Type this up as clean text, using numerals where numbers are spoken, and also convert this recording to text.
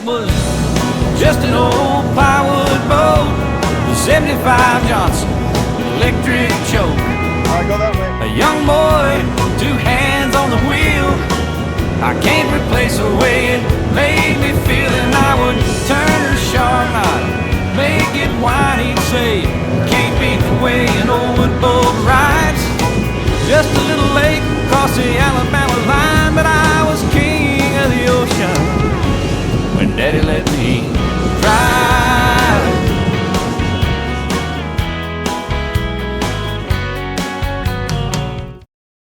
Was just an old plywood boat, the 75 Johnson electric choke. Go that way. A young boy, 2 hands on the wheel. I can't replace the way it made me feel, and I would turn her sharp, I'd make it whine. He'd say, can't beat the way an old boat rides. Just a little lake across the Alabama